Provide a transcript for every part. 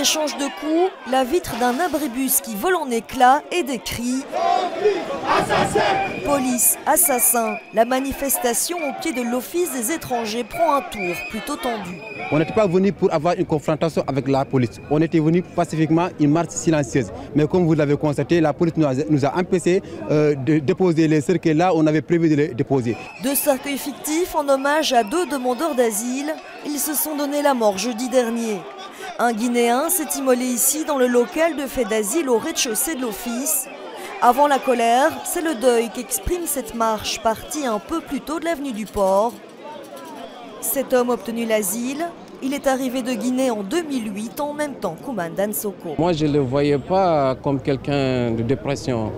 échange de coups, la vitre d'un abribus qui vole en éclats et des cris. Police, assassin. La manifestation au pied de l'Office des étrangers prend un tour plutôt tendu. On n'était pas venu pour avoir une confrontation avec la police. On était venu pacifiquement, une marche silencieuse. Mais comme vous l'avez constaté, la police nous a empêché de déposer les cercueils là où on avait prévu de les déposer. 2 cercueils fictifs en hommage à 2 demandeurs d'asile. Ils se sont donné la mort jeudi dernier. Un Guinéen s'est immolé ici dans le local de fait d'asile au rez-de-chaussée de l'office. Avant la colère, c'est le deuil qu'exprime cette marche partie un peu plus tôt de l'avenue du Port. Cet homme a obtenu l'asile. Il est arrivé de Guinée en 2008, en même temps qu'Oumane Dansoko. Moi, je ne le voyais pas comme quelqu'un de dépression.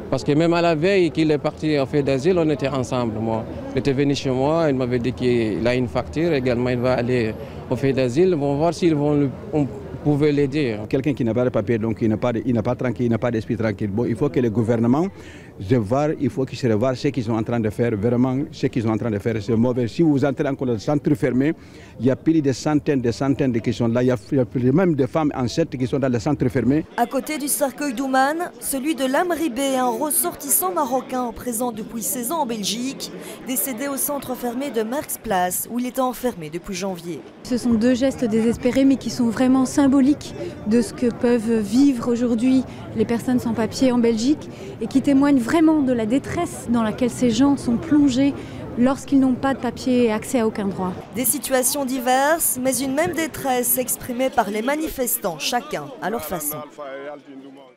Parce que même à la veille qu'il est parti en fait d'asile, on était ensemble. Moi, il était venu chez moi, il m'avait dit qu'il a une facture. Également, il va aller au fait d'asile. On va voir s'ils vont on pouvait l'aider. Quelqu'un qui n'a pas de papier, donc il n'a pas d'esprit tranquille. Bon, il faut que le gouvernement il faut qu'ils se revoient ce qu'ils sont en train de faire. Vraiment, ce qu'ils sont en train de faire, c'est mauvais. Si vous entrez encore dans le centre fermé, il y a plus de centaines qui sont là. Il y a même des femmes enceintes qui sont dans le centre fermé. À côté du cercueil d'Oumane, celui de Lamri Bey, un ressortissant marocain présent depuis 16 ans en Belgique, décédé au centre fermé de Merckxplas, où il était enfermé depuis janvier. Ce sont 2 gestes désespérés, mais qui sont vraiment symboliques de ce que peuvent vivre aujourd'hui les personnes sans papier en Belgique et qui témoignent vraiment de la détresse dans laquelle ces gens sont plongés lorsqu'ils n'ont pas de papier et accès à aucun droit. Des situations diverses, mais une même détresse exprimée par les manifestants, chacun à leur façon.